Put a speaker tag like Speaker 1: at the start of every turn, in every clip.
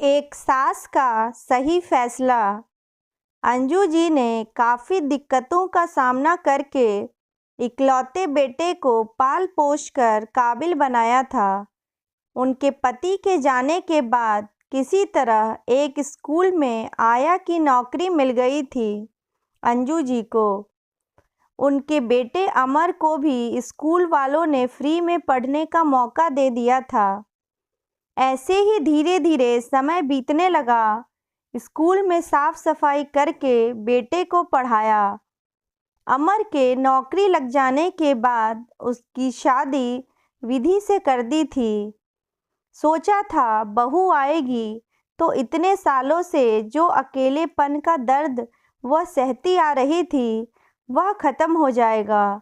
Speaker 1: एक सास का सही फैसला। अंजू जी ने काफ़ी दिक्कतों का सामना करके इकलौते बेटे को पाल पोस कर काबिल बनाया था। उनके पति के जाने के बाद किसी तरह एक स्कूल में आया की नौकरी मिल गई थी अंजू जी को। उनके बेटे अमर को भी स्कूल वालों ने फ्री में पढ़ने का मौका दे दिया था। ऐसे ही धीरे धीरे समय बीतने लगा। स्कूल में साफ सफाई करके बेटे को पढ़ाया। अमर के नौकरी लग जाने के बाद उसकी शादी विधि से कर दी थी। सोचा था बहू आएगी तो इतने सालों से जो अकेलेपन का दर्द वह सहती आ रही थी वह खत्म हो जाएगा।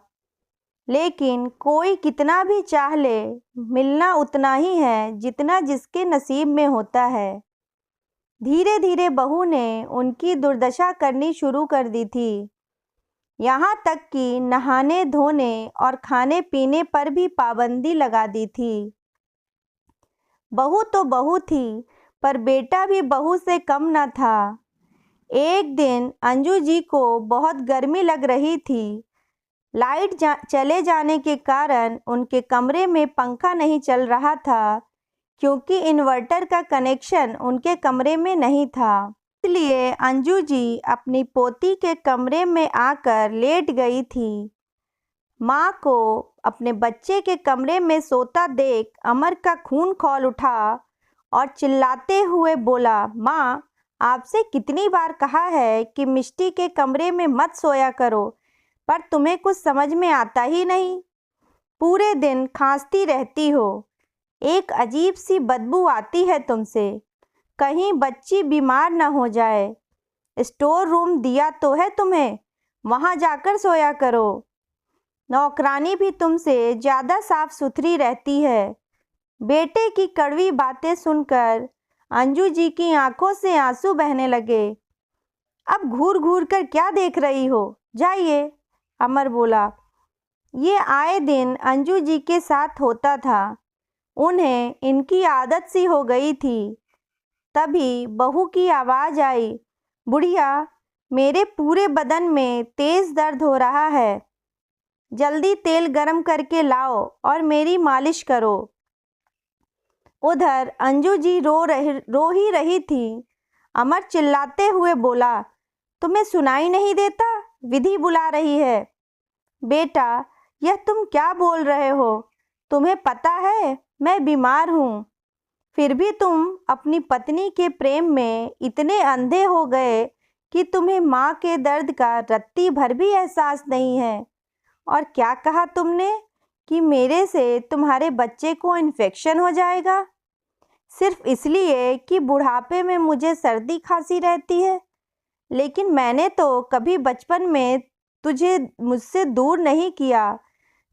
Speaker 1: लेकिन कोई कितना भी चाह ले, मिलना उतना ही है जितना जिसके नसीब में होता है। धीरे धीरे बहू ने उनकी दुर्दशा करनी शुरू कर दी थी। यहाँ तक कि नहाने धोने और खाने पीने पर भी पाबंदी लगा दी थी। बहू तो बहू थी, पर बेटा भी बहू से कम न था। एक दिन अंजू जी को बहुत गर्मी लग रही थी। लाइट चले जाने के कारण उनके कमरे में पंखा नहीं चल रहा था, क्योंकि इन्वर्टर का कनेक्शन उनके कमरे में नहीं था। इसलिए अंजू जी अपनी पोती के कमरे में आकर लेट गई थी। माँ को अपने बच्चे के कमरे में सोता देख अमर का खून खौल उठा और चिल्लाते हुए बोला, माँ, आपसे कितनी बार कहा है कि मिष्टी के कमरे में मत सोया करो, पर तुम्हें कुछ समझ में आता ही नहीं। पूरे दिन खांसती रहती हो। एक अजीब सी बदबू आती है तुमसे। कहीं बच्ची बीमार न हो जाए। स्टोर रूम दिया तो है तुम्हें, वहाँ जाकर सोया करो। नौकरानी भी तुमसे ज़्यादा साफ सुथरी रहती है। बेटे की कड़वी बातें सुनकर अंजू जी की आंखों से आंसू बहने लगे। अब घूर घूर कर क्या देख रही हो, जाइए, अमर बोला। ये आए दिन अंजू जी के साथ होता था। उन्हें इनकी आदत सी हो गई थी। तभी बहू की आवाज़ आई, बुढ़िया, मेरे पूरे बदन में तेज़ दर्द हो रहा है। जल्दी तेल गरम करके लाओ और मेरी मालिश करो। उधर अंजू जी रो ही रही थी। अमर चिल्लाते हुए बोला, तुम्हें सुनाई नहीं देता? विधि बुला रही है। बेटा, यह तुम क्या बोल रहे हो? तुम्हें पता है मैं बीमार हूँ। फिर भी तुम अपनी पत्नी के प्रेम में इतने अंधे हो गए कि तुम्हें माँ के दर्द का रत्ती भर भी एहसास नहीं है। और क्या कहा तुमने कि मेरे से तुम्हारे बच्चे को इन्फेक्शन हो जाएगा, सिर्फ इसलिए कि बुढ़ापे में मुझे सर्दी खांसी रहती है। लेकिन मैंने तो कभी बचपन में तुझे मुझसे दूर नहीं किया,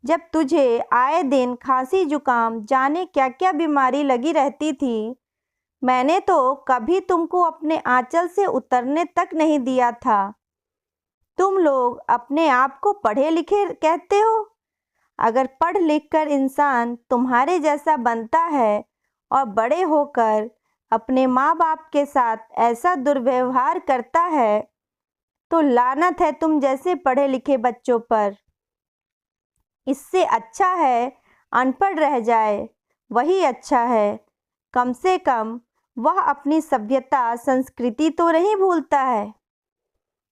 Speaker 1: जब तुझे आए दिन खांसी जुकाम जाने क्या क्या बीमारी लगी रहती थी। मैंने तो कभी तुमको अपने आंचल से उतरने तक नहीं दिया था। तुम लोग अपने आप को पढ़े लिखे कहते हो। अगर पढ़ लिख कर इंसान तुम्हारे जैसा बनता है और बड़े होकर अपने माँ बाप के साथ ऐसा दुर्व्यवहार करता है, तो लानत है तुम जैसे पढ़े लिखे बच्चों पर। इससे अच्छा है अनपढ़ रह जाए, वही अच्छा है। कम से कम वह अपनी सभ्यता संस्कृति तो नहीं भूलता है।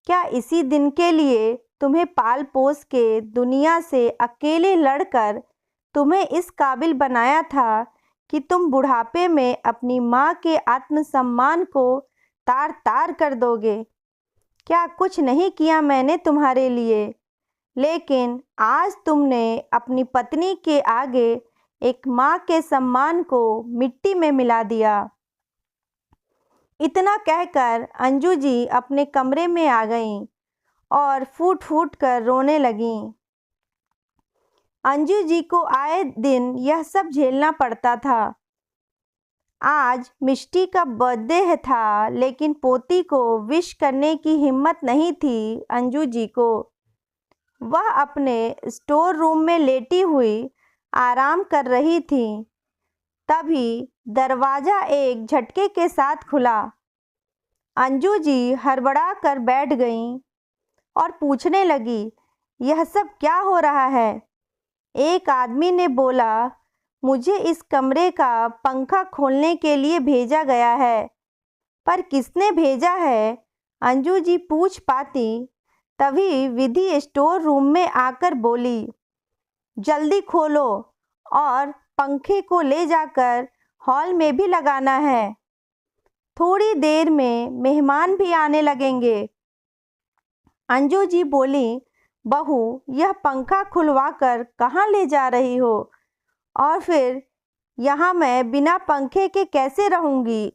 Speaker 1: क्या इसी दिन के लिए तुम्हें पाल पोस के दुनिया से अकेले लड़कर तुम्हें इस काबिल बनाया था कि तुम बुढ़ापे में अपनी माँ के आत्मसम्मान को तार तार कर दोगे? क्या कुछ नहीं किया मैंने तुम्हारे लिए, लेकिन आज तुमने अपनी पत्नी के आगे एक माँ के सम्मान को मिट्टी में मिला दिया। इतना कहकर अंजू जी अपने कमरे में आ गईं और फूट फूट कर रोने लगीं। अंजू जी को आए दिन यह सब झेलना पड़ता था। आज मिष्टी का बर्थडे था, लेकिन पोती को विश करने की हिम्मत नहीं थी अंजू जी को। वह अपने स्टोर रूम में लेटी हुई आराम कर रही थी। तभी दरवाज़ा एक झटके के साथ खुला। अंजू जी हड़बड़ा कर बैठ गईं और पूछने लगी, यह सब क्या हो रहा है? एक आदमी ने बोला, मुझे इस कमरे का पंखा खोलने के लिए भेजा गया है। पर किसने भेजा है? अंजू जी पूछ पाती तभी विधि स्टोर रूम में आकर बोली, जल्दी खोलो और पंखे को ले जाकर हॉल में भी लगाना है। थोड़ी देर में मेहमान भी आने लगेंगे। अंजू जी बोली, बहू, यह पंखा खुलवा कर कहाँ ले जा रही हो? और फिर यहाँ मैं बिना पंखे के कैसे रहूँगी?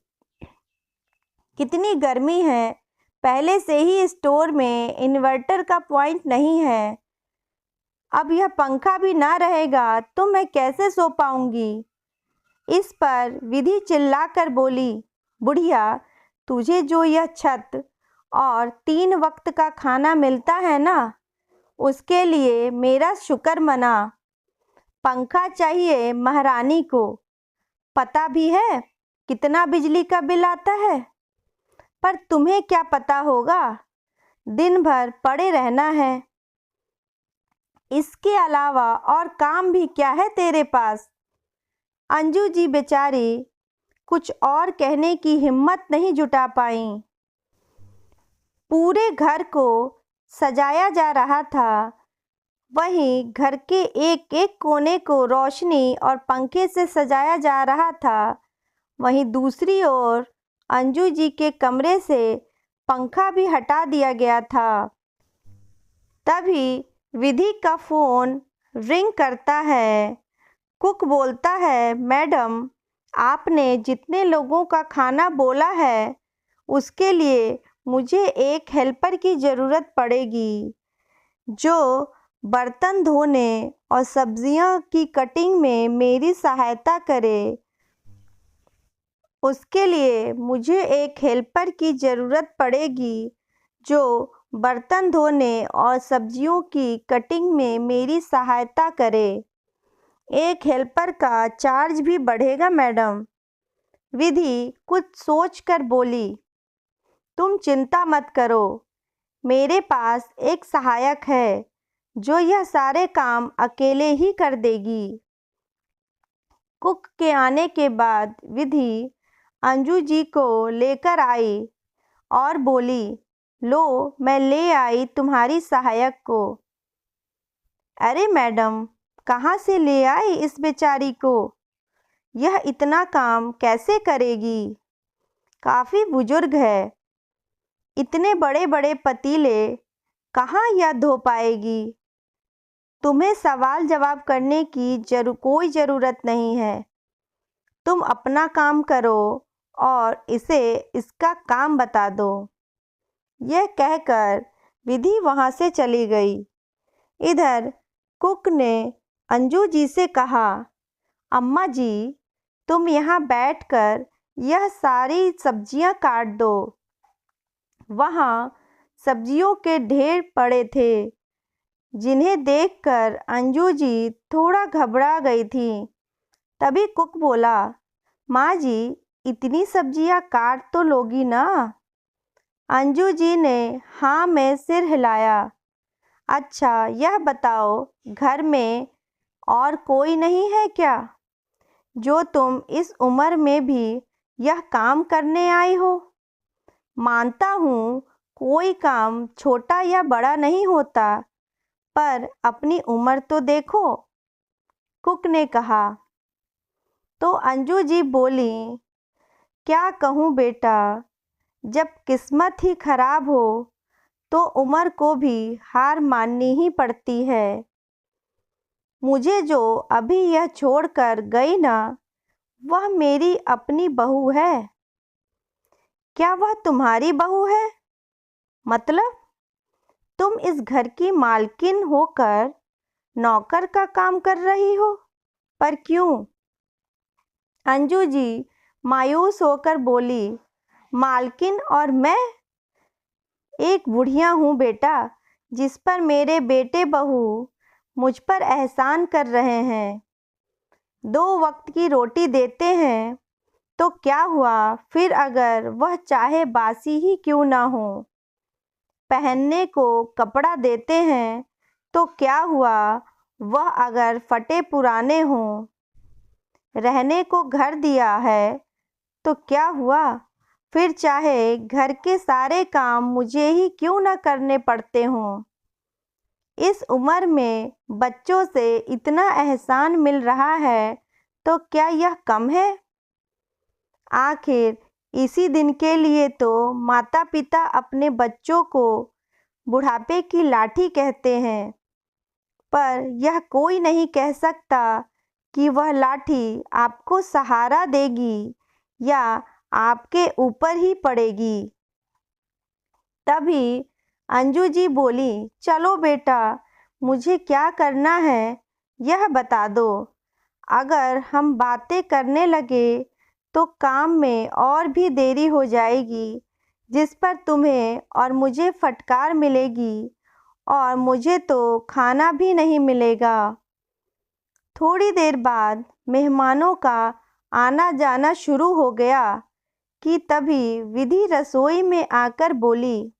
Speaker 1: कितनी गर्मी है। पहले से ही स्टोर में इन्वर्टर का पॉइंट नहीं है। अब यह पंखा भी ना रहेगा तो मैं कैसे सो पाऊँगी? इस पर विधि चिल्लाकर बोली, बुढ़िया, तुझे जो यह छत और 3 वक्त का खाना मिलता है ना, उसके लिए मेरा शुक्र मना। पंखा चाहिए महारानी को। पता भी है कितना बिजली का बिल आता है? पर तुम्हें क्या पता होगा, दिन भर पड़े रहना है। इसके अलावा और काम भी क्या है तेरे पास? अंजू जी बेचारी कुछ और कहने की हिम्मत नहीं जुटा पाईं। पूरे घर को सजाया जा रहा था। वहीं घर के एक एक कोने को रोशनी और पंखे से सजाया जा रहा था। वहीं दूसरी ओर अंजू जी के कमरे से पंखा भी हटा दिया गया था। तभी विधि का फ़ोन रिंग करता है। कुक बोलता है, मैडम, आपने जितने लोगों का खाना बोला है उसके लिए मुझे एक हेल्पर की ज़रूरत पड़ेगी जो बर्तन धोने और सब्जियां की कटिंग में मेरी सहायता करे। उसके लिए मुझे एक हेल्पर की ज़रूरत पड़ेगी जो बर्तन धोने और सब्जियों की कटिंग में मेरी सहायता करे। एक हेल्पर का चार्ज भी बढ़ेगा मैडम। विधि कुछ सोचकर बोली, तुम चिंता मत करो, मेरे पास एक सहायक है जो यह सारे काम अकेले ही कर देगी। कुक के आने के बाद विधि अंजू जी को लेकर आई और बोली, लो, मैं ले आई तुम्हारी सहायक को। अरे मैडम, कहाँ से ले आई इस बेचारी को? यह इतना काम कैसे करेगी? काफ़ी बुजुर्ग है। इतने बड़े बड़े पतीले कहाँ यह धो पाएगी? तुम्हें सवाल जवाब करने की कोई ज़रूरत नहीं है। तुम अपना काम करो और इसे इसका काम बता दो। यह कहकर विधि वहाँ से चली गई। इधर कुक ने अंजू जी से कहा, अम्मा जी, तुम यहाँ बैठकर यह सारी सब्जियाँ काट दो। वहाँ सब्जियों के ढेर पड़े थे जिन्हें देखकर अंजू जी थोड़ा घबरा गई थी। तभी कुक बोला, माँ जी, इतनी सब्जियाँ काट तो लोगी ना? अंजू जी ने हाँ में सिर हिलाया। अच्छा, यह बताओ, घर में और कोई नहीं है क्या जो तुम इस उम्र में भी यह काम करने आई हो? मानता हूँ कोई काम छोटा या बड़ा नहीं होता, पर अपनी उम्र तो देखो, कुक ने कहा। तो अंजू जी बोली, क्या कहूँ बेटा, जब किस्मत ही खराब हो तो उम्र को भी हार माननी ही पड़ती है। मुझे जो अभी यह छोड़कर गई ना, वह मेरी अपनी बहू है। क्या वह तुम्हारी बहू है? मतलब तुम इस घर की मालकिन होकर नौकर का काम कर रही हो? पर क्यों? अंजू जी मायूस होकर बोली, मालकिन और मैं एक बुढ़िया हूँ बेटा, जिस पर मेरे बेटे बहू मुझ पर एहसान कर रहे हैं। 2 वक्त की रोटी देते हैं तो क्या हुआ फिर अगर वह चाहे बासी ही क्यों ना हो। पहनने को कपड़ा देते हैं तो क्या हुआ वह अगर फटे पुराने हों। रहने को घर दिया है तो क्या हुआ फिर चाहे घर के सारे काम मुझे ही क्यों न करने पड़ते हों। इस उम्र में बच्चों से इतना एहसान मिल रहा है तो क्या यह कम है। आखिर इसी दिन के लिए तो माता पिता अपने बच्चों को बुढ़ापे की लाठी कहते हैं, पर यह कोई नहीं कह सकता कि वह लाठी आपको सहारा देगी या आपके ऊपर ही पड़ेगी। तभी अंजू जी बोली, चलो बेटा, मुझे क्या करना है यह बता दो। अगर हम बातें करने लगे तो काम में और भी देरी हो जाएगी, जिस पर तुम्हें और मुझे फटकार मिलेगी और मुझे तो खाना भी नहीं मिलेगा। थोड़ी देर बाद मेहमानों का आना जाना शुरू हो गया कि तभी विधि रसोई में आकर बोली,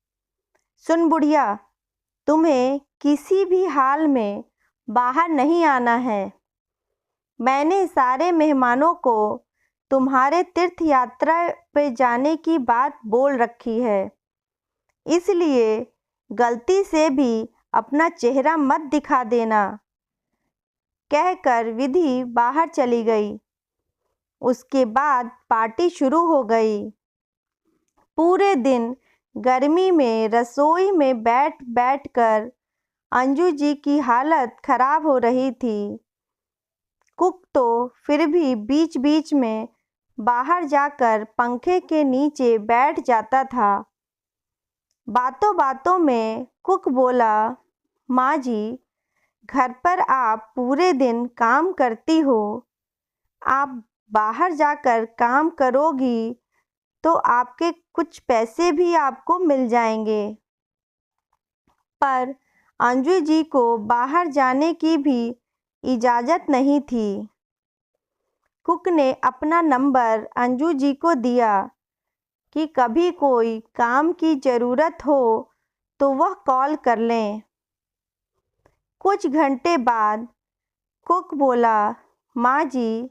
Speaker 1: सुन बुढ़िया, तुम्हें किसी भी हाल में बाहर नहीं आना है। मैंने सारे मेहमानों को तुम्हारे तीर्थ यात्रा पे जाने की बात बोल रखी है, इसलिए गलती से भी अपना चेहरा मत दिखा देना। कहकर विधि बाहर चली गई। उसके बाद पार्टी शुरू हो गई। पूरे दिन गर्मी में रसोई में बैठ बैठ कर अंजू जी की हालत खराब हो रही थी। कुक तो फिर भी बीच बीच में बाहर जाकर पंखे के नीचे बैठ जाता था। बातों बातों में कुक बोला, माँ जी, घर पर आप पूरे दिन काम करती हो, आप बाहर जाकर काम करोगी तो आपके कुछ पैसे भी आपको मिल जाएंगे। पर अंजू जी को बाहर जाने की भी इजाज़त नहीं थी। कुक ने अपना नंबर अंजू जी को दिया कि कभी कोई काम की ज़रूरत हो तो वह कॉल कर लें। कुछ घंटे बाद कुक बोला, माँ जी,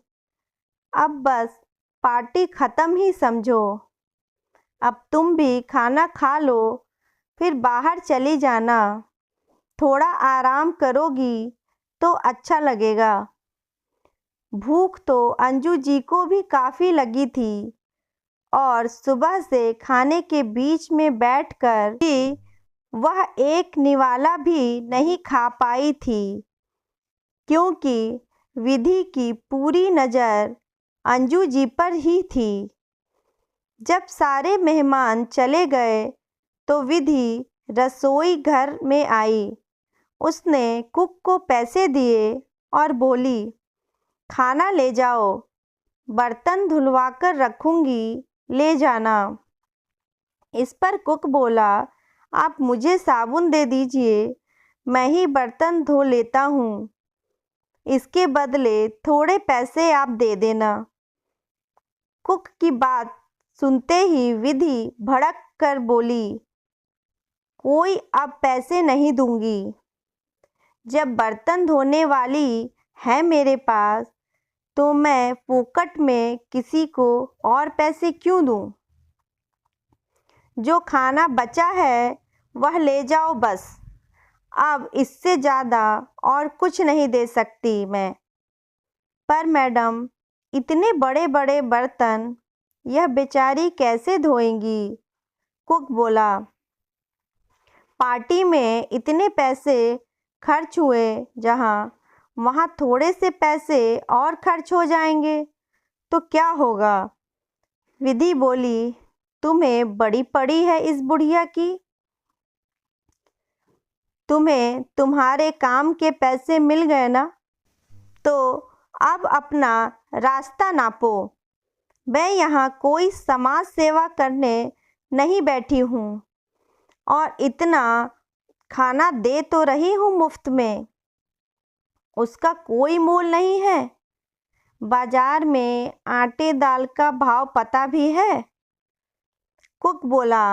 Speaker 1: अब बस पार्टी ख़त्म ही समझो। अब तुम भी खाना खा लो, फिर बाहर चली जाना। थोड़ा आराम करोगी तो अच्छा लगेगा। भूख तो अंजू जी को भी काफ़ी लगी थी और सुबह से खाने के बीच में बैठकर भी वह एक निवाला भी नहीं खा पाई थी, क्योंकि विधि की पूरी नज़र अंजू जी पर ही थी। जब सारे मेहमान चले गए तो विधि रसोई घर में आई। उसने कुक को पैसे दिए और बोली, खाना ले जाओ, बर्तन धुलवा कर रखूँगी, ले जाना। इस पर कुक बोला, आप मुझे साबुन दे दीजिए, मैं ही बर्तन धो लेता हूँ। इसके बदले थोड़े पैसे आप दे देना। कुक की बात सुनते ही विधि भड़क कर बोली, कोई अब पैसे नहीं दूंगी। जब बर्तन धोने वाली है मेरे पास तो मैं फोकट में किसी को और पैसे क्यों दूं? जो खाना बचा है वह ले जाओ बस। अब इससे ज़्यादा और कुछ नहीं दे सकती मैं। पर मैडम, इतने बड़े बड़े बर्तन यह बेचारी कैसे धोएंगी? कुक बोला, पार्टी में इतने पैसे खर्च हुए, वहाँ थोड़े से पैसे और खर्च हो जाएंगे तो क्या होगा? विधि बोली, तुम्हें बड़ी पड़ी है इस बुढ़िया की। तुम्हें तुम्हारे काम के पैसे मिल गए ना, तो अब अपना रास्ता नापो। मैं यहाँ कोई समाज सेवा करने नहीं बैठी हूँ और इतना खाना दे तो रही हूँ मुफ्त में, उसका कोई मोल नहीं है। बाजार में आटे दाल का भाव पता भी है? कुक बोला,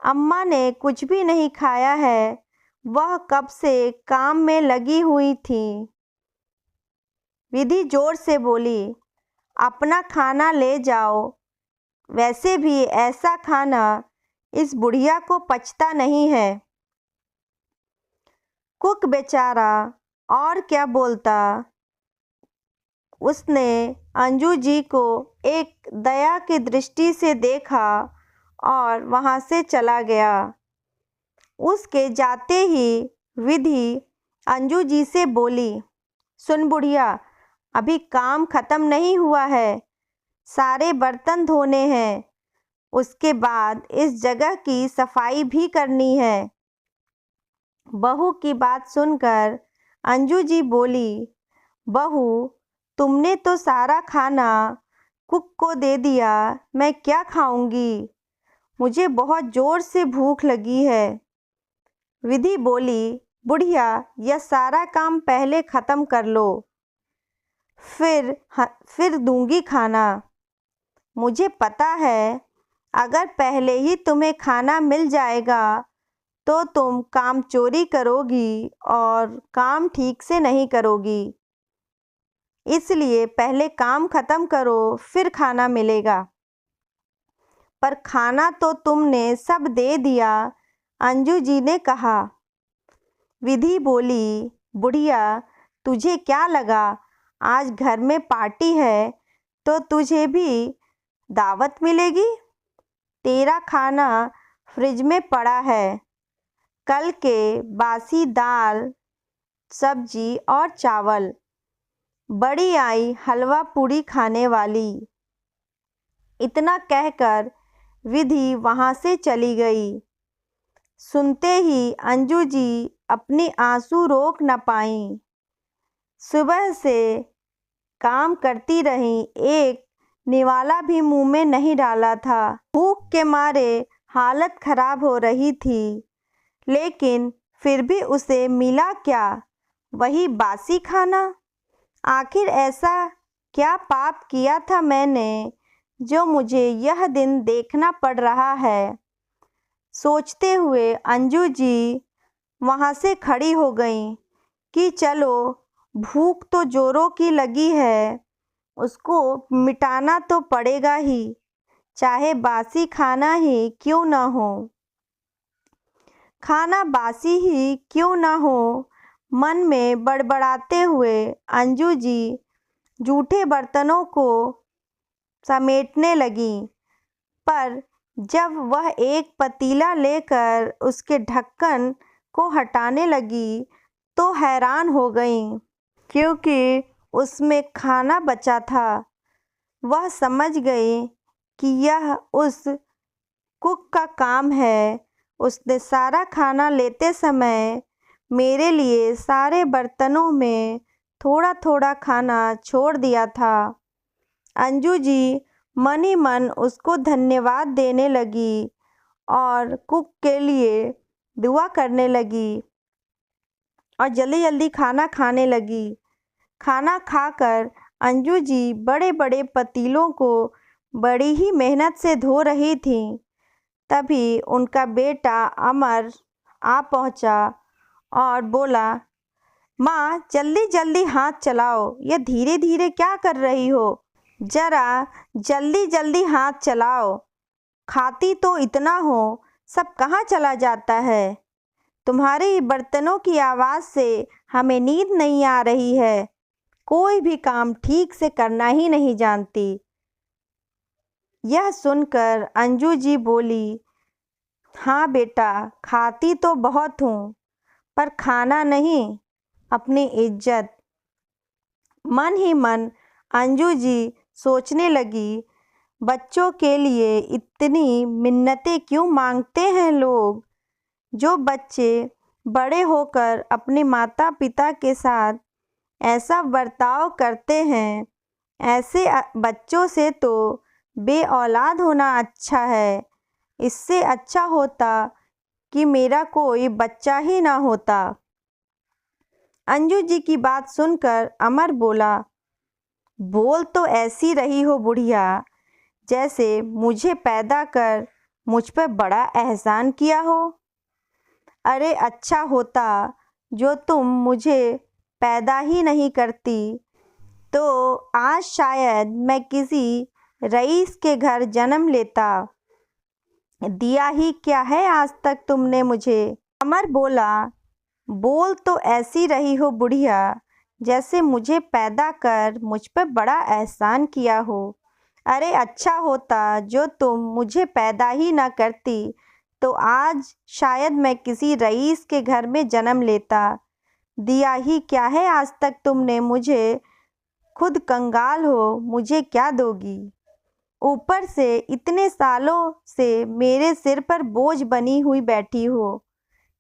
Speaker 1: अम्मा ने कुछ भी नहीं खाया है, वह कब से काम में लगी हुई थी। विधि जोर से बोली, अपना खाना ले जाओ, वैसे भी ऐसा खाना इस बुढ़िया को पचता नहीं है। कुक बेचारा और क्या बोलता, उसने अंजू जी को एक दया की दृष्टि से देखा और वहाँ से चला गया। उसके जाते ही विधि अंजू जी से बोली, सुन बुढ़िया, अभी काम खत्म नहीं हुआ है, सारे बर्तन धोने हैं, उसके बाद इस जगह की सफाई भी करनी है। बहू की बात सुनकर अंजू जी बोली, बहू, तुमने तो सारा खाना कुक को दे दिया, मैं क्या खाऊंगी, मुझे बहुत ज़ोर से भूख लगी है। विधि बोली, बुढ़िया, यह सारा काम पहले ख़त्म कर लो, फिर दूंगी खाना। मुझे पता है अगर पहले ही तुम्हें खाना मिल जाएगा तो तुम काम चोरी करोगी और काम ठीक से नहीं करोगी, इसलिए पहले काम ख़त्म करो, फिर खाना मिलेगा। पर खाना तो तुमने सब दे दिया, अंजू जी ने कहा। विधि बोली, बुढ़िया, तुझे क्या लगा आज घर में पार्टी है तो तुझे भी दावत मिलेगी? तेरा खाना फ्रिज में पड़ा है, कल के बासी दाल, सब्जी और चावल। बड़ी आई हलवा पूड़ी खाने वाली। इतना कहकर विधि वहाँ से चली गई। सुनते ही अंजू जी अपने आंसू रोक न पाईं। सुबह से काम करती रहीं, एक निवाला भी मुंह में नहीं डाला था। भूख के मारे हालत खराब हो रही थी, लेकिन फिर भी उसे मिला क्या? वही बासी खाना। आखिर ऐसा क्या पाप किया था मैंने जो मुझे यह दिन देखना पड़ रहा है? सोचते हुए अंजू जी वहाँ से खड़ी हो गईं कि चलो, भूख तो जोरों की लगी है, उसको मिटाना तो पड़ेगा ही, चाहे बासी खाना ही क्यों ना हो। खाना बासी ही क्यों ना हो, मन में बड़बड़ाते हुए अंजू जी जूठे बर्तनों को समेटने लगी। पर जब वह एक पतीला लेकर उसके ढक्कन को हटाने लगी तो हैरान हो गईं, क्योंकि उसमें खाना बचा था। वह समझ गई कि यह उस कुक का काम है। उसने सारा खाना लेते समय मेरे लिए सारे बर्तनों में थोड़ा थोड़ा खाना छोड़ दिया था। अंजू जी मन ही मन उसको धन्यवाद देने लगी और कुक के लिए दुआ करने लगी और जल्दी जल्दी खाना खाने लगी। खाना खाकर अंजू जी बड़े बड़े पतीलों को बड़ी ही मेहनत से धो रही थीं। तभी उनका बेटा अमर आ पहुंचा और बोला, माँ, जल्दी जल्दी हाथ चलाओ, ये धीरे धीरे क्या कर रही हो? जरा जल्दी जल्दी हाथ चलाओ, खाती तो इतना हो, सब कहाँ चला जाता है? तुम्हारे बर्तनों की आवाज़ से हमें नींद नहीं आ रही है, कोई भी काम ठीक से करना ही नहीं जानती। यह सुनकर अंजू जी बोली, हाँ बेटा, खाती तो बहुत हूँ, पर खाना नहीं, अपनी इज्जत। मन ही मन अंजू जी सोचने लगी, बच्चों के लिए इतनी मिन्नतें क्यों मांगते हैं लोग? जो बच्चे बड़े होकर अपने माता पिता के साथ ऐसा बर्ताव करते हैं, ऐसे बच्चों से तो बेऔलाद होना अच्छा है। इससे अच्छा होता कि मेरा कोई बच्चा ही ना होता। अंजू जी की बात सुनकर अमर बोला, बोल तो ऐसी रही हो बुढ़िया जैसे मुझे पैदा कर मुझ पर बड़ा एहसान किया हो। अरे अच्छा होता जो तुम मुझे पैदा ही नहीं करती, तो आज शायद मैं किसी रईस के घर जन्म लेता। दिया ही क्या है आज तक तुमने मुझे। अमर बोला, बोल तो ऐसी रही हो बुढ़िया जैसे मुझे पैदा कर मुझ पर बड़ा एहसान किया हो। अरे अच्छा होता जो तुम मुझे पैदा ही ना करती, तो आज शायद मैं किसी रईस के घर में जन्म लेता। दिया ही क्या है आज तक तुमने मुझे, खुद कंगाल हो मुझे क्या दोगी। ऊपर से इतने सालों से मेरे सिर पर बोझ बनी हुई बैठी हो।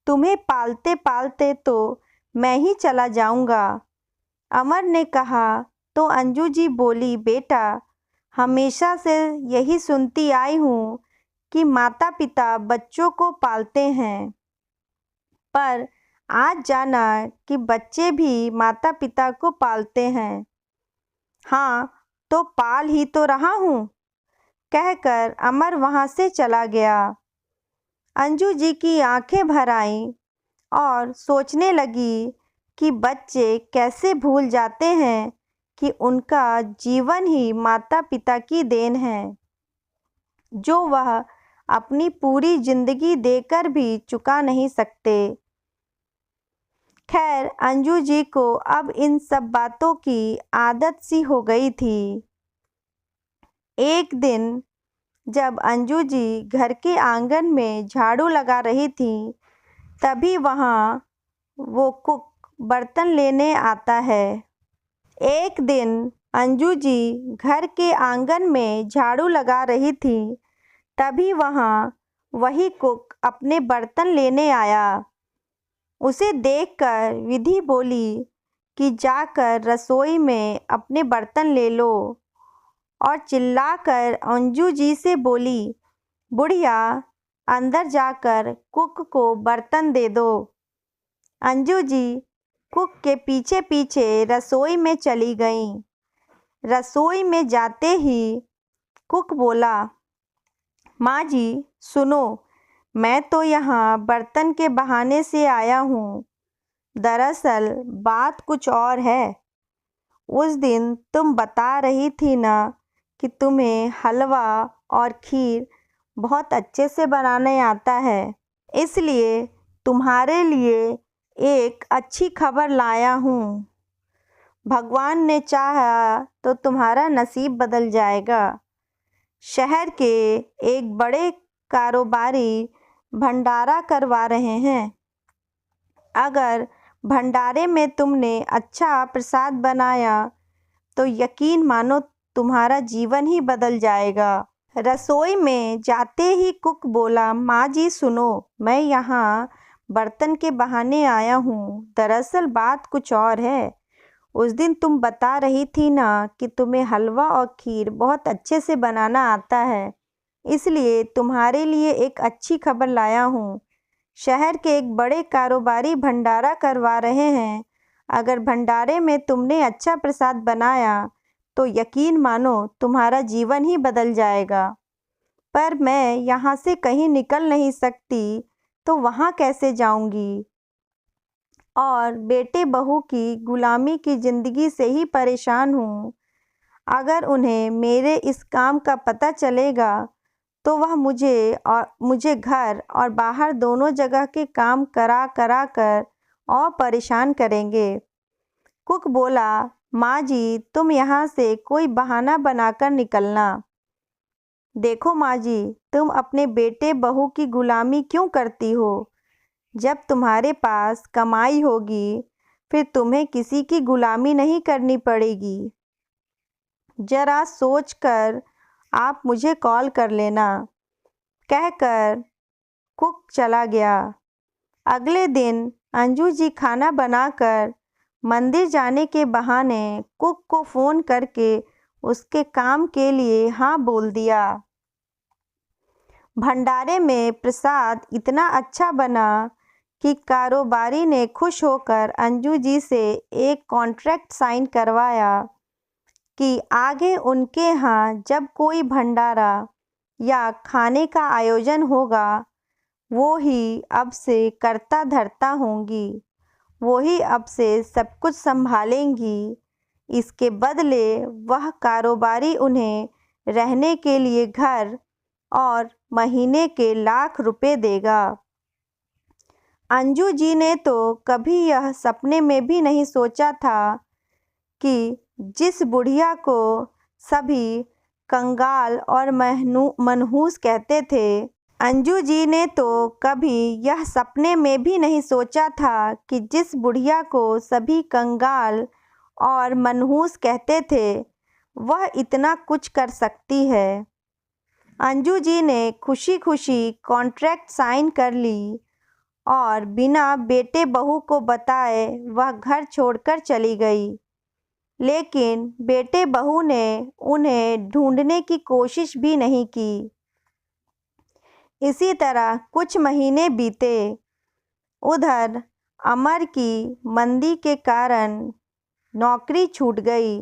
Speaker 1: तुम्हें पालते पालते तो मैं ही चला जाऊंगा। अमर ने कहा तो अंजू जी बोली, बेटा हमेशा से यही सुनती आई हूँ कि माता पिता बच्चों को पालते हैं, पर आज जाना कि बच्चे भी माता पिता को पालते हैं। हाँ तो पाल ही तो रहा हूँ, कहकर अमर वहाँ से चला गया। अंजू जी की आंखें भर आईं और सोचने लगी कि बच्चे कैसे भूल जाते हैं कि उनका जीवन ही माता पिता की देन है, जो वह अपनी पूरी जिंदगी देकर भी चुका नहीं सकते। खैर अंजू जी को अब इन सब बातों की आदत सी हो गई थी। एक दिन जब अंजू जी घर के आंगन में झाड़ू लगा रही थी, तभी वहाँ वो कुक बर्तन लेने आता है। एक दिन अंजू जी घर के आंगन में झाड़ू लगा रही थी, तभी वहाँ वही कुक अपने बर्तन लेने आया। उसे देखकर विधि बोली कि जाकर रसोई में अपने बर्तन ले लो, और चिल्लाकर अंजू जी से बोली, बुढ़िया अंदर जाकर कुक को बर्तन दे दो। अंजू जी कुक के पीछे पीछे रसोई में चली गईं। रसोई में जाते ही कुक बोला, माँ जी सुनो, मैं तो यहाँ बर्तन के बहाने से आया हूँ। दरअसल बात कुछ और है। उस दिन तुम बता रही थी ना कि तुम्हें हलवा और खीर बहुत अच्छे से बनाने आता है, इसलिए तुम्हारे लिए एक अच्छी खबर लाया हूँ। भगवान ने चाहा तो तुम्हारा नसीब बदल जाएगा। शहर के एक बड़े कारोबारी भंडारा करवा रहे हैं। अगर भंडारे में तुमने अच्छा प्रसाद बनाया तो यकीन मानो तुम्हारा जीवन ही बदल जाएगा। रसोई में जाते ही कुक बोला, माँ जी सुनो, मैं यहाँ बर्तन के बहाने आया हूँ। दरअसल बात कुछ और है। उस दिन तुम बता रही थी ना कि तुम्हें हलवा और खीर बहुत अच्छे से बनाना आता है, इसलिए तुम्हारे लिए एक अच्छी खबर लाया हूँ। शहर के एक बड़े कारोबारी भंडारा करवा रहे हैं। अगर भंडारे में तुमने अच्छा प्रसाद बनाया तो यकीन मानो तुम्हारा जीवन ही बदल जाएगा। पर मैं यहाँ से कहीं निकल नहीं सकती, तो वहाँ कैसे जाऊँगी? और बेटे बहू की गुलामी की ज़िंदगी से ही परेशान हूँ। अगर उन्हें मेरे इस काम का पता चलेगा तो वह मुझे घर और बाहर दोनों जगह के काम करा करा कर और परेशान करेंगे। कुक बोला, माँ जी तुम यहाँ से कोई बहाना बनाकर निकलना। देखो माँ जी, तुम अपने बेटे बहू की गुलामी क्यों करती हो? जब तुम्हारे पास कमाई होगी फिर तुम्हें किसी की गुलामी नहीं करनी पड़ेगी। जरा सोच कर आप मुझे कॉल कर लेना, कहकर कुक चला गया। अगले दिन अंजू जी खाना बनाकर मंदिर जाने के बहाने कुक को फ़ोन करके उसके काम के लिए हाँ बोल दिया। भंडारे में प्रसाद इतना अच्छा बना कि कारोबारी ने खुश होकर अंजू जी से एक कॉन्ट्रैक्ट साइन करवाया कि आगे उनके यहाँ जब कोई भंडारा या खाने का आयोजन होगा वो ही अब से करता धरता होंगी, वो ही अब से सब कुछ संभालेंगी। इसके बदले वह कारोबारी उन्हें रहने के लिए घर और महीने के लाख रुपए देगा। अंजू जी ने तो कभी यह सपने में भी नहीं सोचा था कि जिस बुढ़िया को सभी कंगाल और मनहूस कहते थे, अंजू जी ने तो कभी यह सपने में भी नहीं सोचा था कि जिस बुढ़िया को सभी कंगाल और मनहूस कहते थे वह इतना कुछ कर सकती है। अंजू जी ने खुशी खुशी कॉन्ट्रैक्ट साइन कर ली और बिना बेटे बहू को बताए वह घर छोड़कर चली गई। लेकिन बेटे बहू ने उन्हें ढूंढने की कोशिश भी नहीं की। इसी तरह कुछ महीने बीते। उधर अमर की मंदी के कारण नौकरी छूट गई।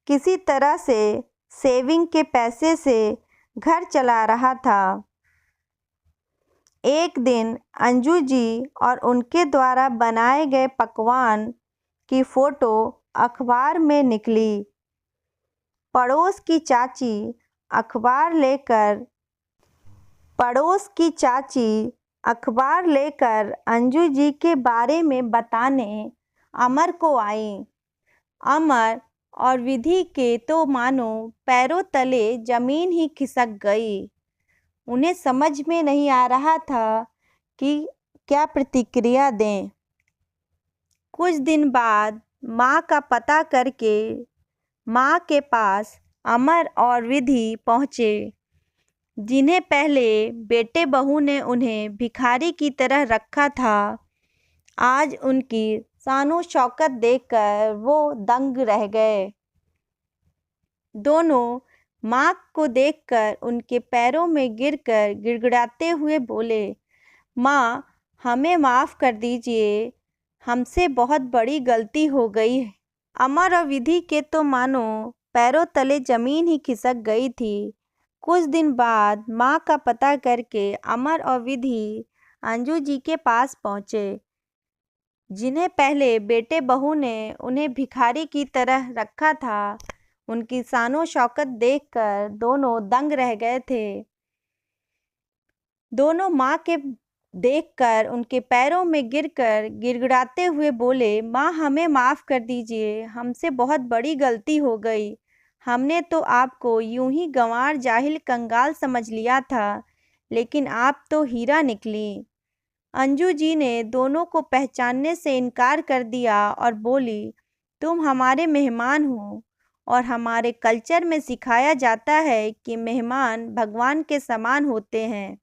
Speaker 1: किसी तरह से सेविंग के पैसे से घर चला रहा था। एक दिन अंजू जी और उनके द्वारा बनाए गए पकवान की फोटो अखबार में निकली। पड़ोस की चाची अखबार लेकर अंजू जी के बारे में बताने अमर को आई। अमर और विधि के तो मानो पैरों तले जमीन ही खिसक गई। उन्हें समझ में नहीं आ रहा था कि क्या प्रतिक्रिया दें। कुछ दिन बाद माँ का पता करके माँ के पास अमर और विधि पहुँचे, जिन्हें पहले बेटे बहू ने उन्हें भिखारी की तरह रखा था। आज उनकी शानो शौकत देखकर वो दंग रह गए। दोनों माँ को देखकर उनके पैरों में गिरकर गिड़गिड़ाते हुए बोले, माँ हमें माफ़ कर दीजिए, हमसे बहुत बड़ी गलती हो गई है। अमर और विधि के तो मानो पैरों तले जमीन ही खिसक गई थी। कुछ दिन बाद माँ का पता करके अमर और विधि अंजू जी के पास पहुँचे, जिन्हें पहले बेटे बहू ने उन्हें भिखारी की तरह रखा था। उनकी शानो शौकत देखकर दोनों दंग रह गए थे। दोनों माँ के देखकर उनके पैरों में गिरकर गिड़गिड़ाते हुए बोले, माँ हमें माफ़ कर दीजिए, हमसे बहुत बड़ी गलती हो गई। हमने तो आपको यूं ही गंवार जाहिल कंगाल समझ लिया था, लेकिन आप तो हीरा निकली। अंजू जी ने दोनों को पहचानने से इनकार कर दिया और बोली, तुम हमारे मेहमान हो और हमारे कल्चर में सिखाया जाता है कि मेहमान भगवान के समान होते हैं,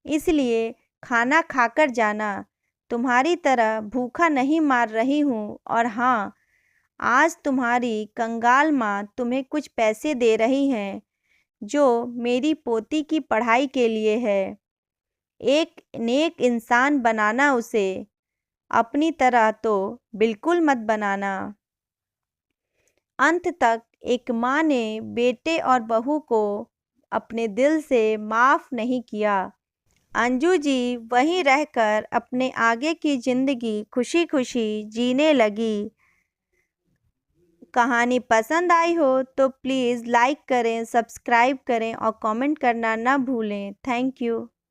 Speaker 1: इसलिए खाना खाकर जाना। तुम्हारी तरह भूखा नहीं मार रही हूँ। और हाँ, आज तुम्हारी कंगाल माँ तुम्हें कुछ पैसे दे रही हैं जो मेरी पोती की पढ़ाई के लिए है। एक नेक इंसान बनाना उसे, अपनी तरह तो बिल्कुल मत बनाना। अंत तक एक माँ ने बेटे और बहू को अपने दिल से माफ़ नहीं किया। अंजू जी वहीं रहकर अपने आगे की ज़िंदगी खुशी खुशी जीने लगी। कहानी पसंद आई हो तो प्लीज़ लाइक करें, सब्सक्राइब करें और कमेंट करना ना भूलें। Thank you.